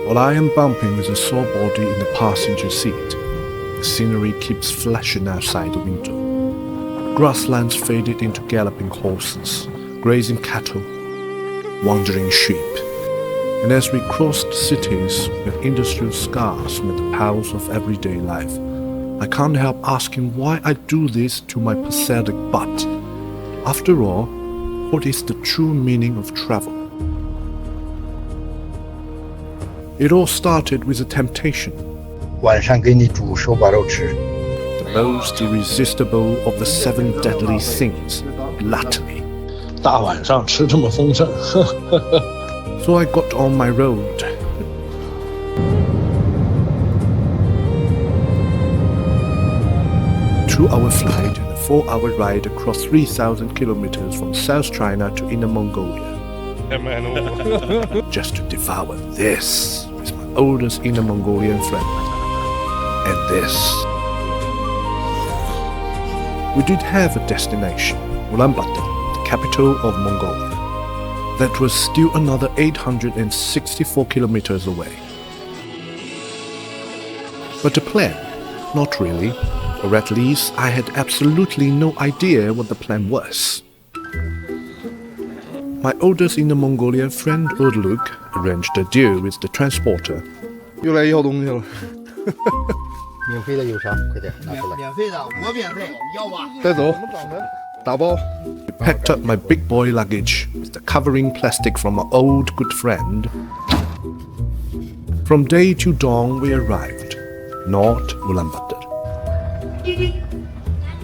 while I am bumping with a sore body in the passenger seat. The scenery keeps flashing outside the window. Grasslands faded into galloping horses, grazing cattle, wandering sheep. And as we crossed cities with industrial scars with the pulse of everyday life, I can't help asking why I do this to my pathetic butt. After all, what is the true meaning of travel? It all started with a temptation. 晚上给你煮手把肉吃。 The most irresistible of the 7 deadly sins, gluttony. 大晚上吃这么丰盛， So I got on my road. Two-hour flight and a 4-hour ride across 3,000 kilometers from South China to Inner Mongolia. Just to devour this with my oldest Inner Mongolian friend. And this. We did have a destination, Ulaanbaatar, the capital of Mongolia. That was still another 864 kilometers away. But the plan? Not really. Or at least I had absolutely no idea what the plan was. My oldest Inner Mongolian friend Urluk arranged a deal with the transporter. 又来要东西了，免费的有啥？快点拿出来。免费的，我免费，要吧？带走，打包。 I packed up my big boy luggage with the covering plastic from my old good friend. From day to dawn we arrived, not Ulaanbaatar.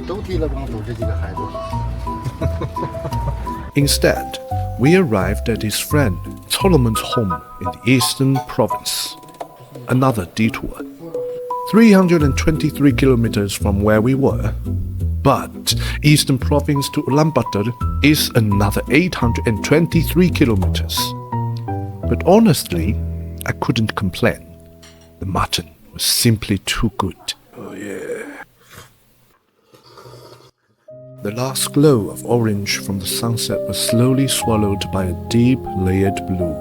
都提了光头这几个孩子。 Instead, we arrived at his friend Solomon's home in the eastern province. Another detour. 323 kilometers from where we were. But eastern province to Ulaanbaatar is another 823 kilometers. But honestly, I couldn't complain. The mutton was simply too good. Oh yeah. The last glow of orange from the sunset was slowly swallowed by a deep layered blue,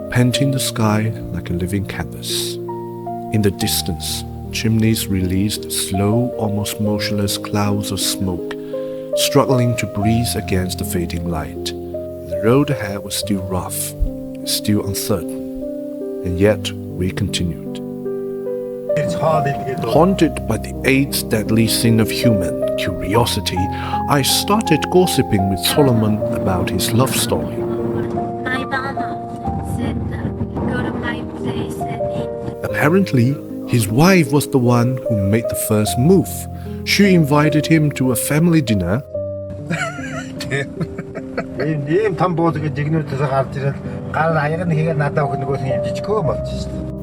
painting the sky like a living canvas. In the distance, chimneys released slow, almost motionless clouds of smoke, struggling to breathe against the fading light. The road ahead was still rough, still uncertain, and yet we continued. Haunted by the 8th deadly sin of human, curiosity, I started gossiping with Solomon about his love story. My mama said that go to my place and eat. Apparently, his wife was the one who made the first move. She invited him to a family dinner.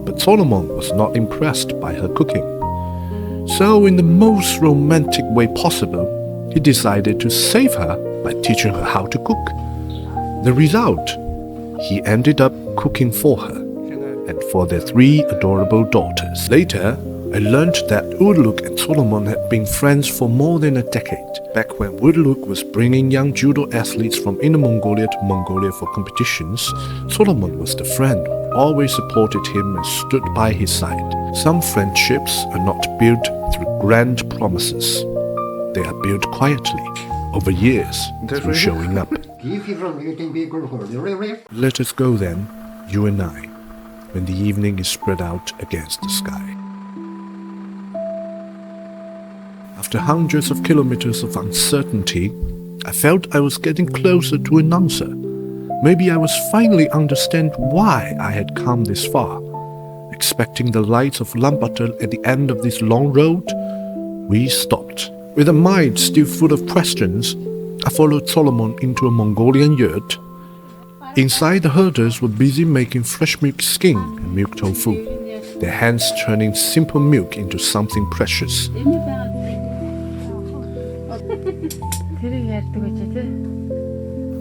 But Solomon was not impressed by her cooking. So in the most romantic way possible, he decided to save her by teaching her how to cook. The result? He ended up cooking for her and for their 3 adorable daughters. Later, I learned that Urluk and Solomon had been friends for more than a decade. Back when Urluk was bringing young judo athletes from Inner Mongolia to Mongolia for competitions, Solomon was the friend who always supported him and stood by his side. Some friendships are not built through grand promises. They are built quietly, over years, through showing up. Let us go then, you and I, when the evening is spread out against the sky. After hundreds of kilometers of uncertainty, I felt I was getting closer to an answer. Maybe I was finally understand why I had come this far. Expecting the lights of Ulaanbaatar at the end of this long road, we stopped. With a mind still full of questions, I followed Solomon into a Mongolian yurt. Inside, the herders were busy making fresh milk skin and milk tofu, their hands turning simple milk into something precious.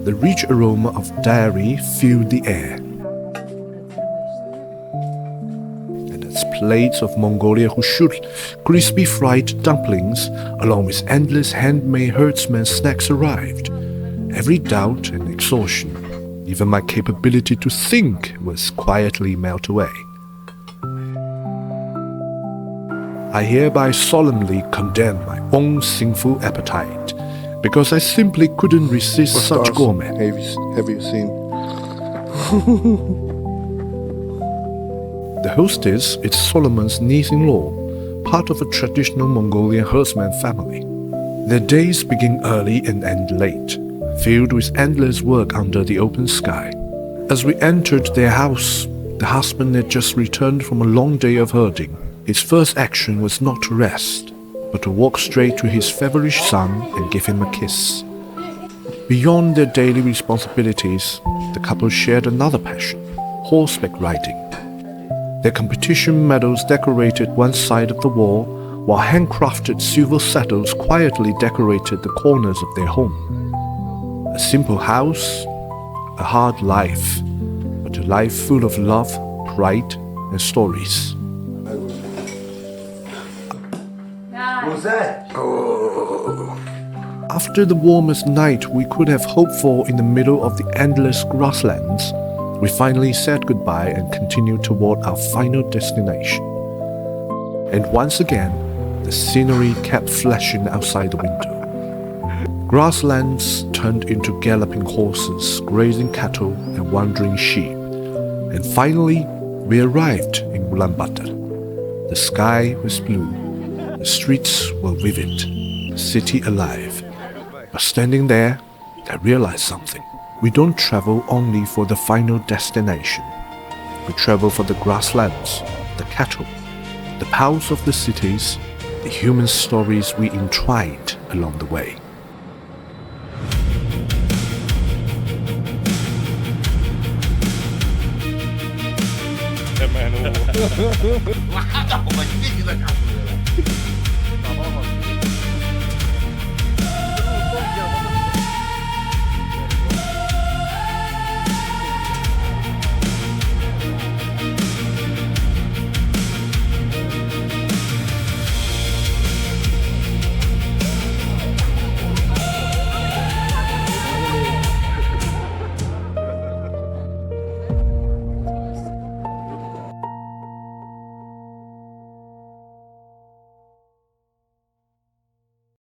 The rich aroma of dairy filled the air. And as plates of Mongolia Hushul, crispy fried dumplings, along with endless handmade herdsman snacks arrived, every doubt and exhaustion, even my capability to think, was quietly melt away. I hereby solemnly condemn my own sinful appetite, because I simply couldn't resist such gourmet. Have you seen? The hostess is Solomon's niece-in-law, part of a traditional Mongolian herdsman family. Their days begin early and end late, filled with endless work under the open sky. As we entered their house, the husband had just returned from a long day of herding. His first action was not to rest, but to walk straight to his feverish son and give him a kiss. Beyond their daily responsibilities, the couple shared another passion, horseback riding. Their competition medals decorated one side of the wall, while handcrafted silver saddles quietly decorated the corners of their home. A simple house, a hard life, but a life full of love, pride, and stories. After the warmest night we could have hoped for in the middle of the endless grasslands, we finally said goodbye and continued toward our final destination. And once again, the scenery kept flashing outside the window. Grasslands turned into galloping horses, grazing cattle, and wandering sheep. And finally, we arrived in Ulaanbaatar. The sky was blue, the streets were vivid, the city alive. But standing there, I realized something. We don't travel only for the final destination. We travel for the grasslands, the cattle, the pulse of the cities, the human stories we entwined along the way.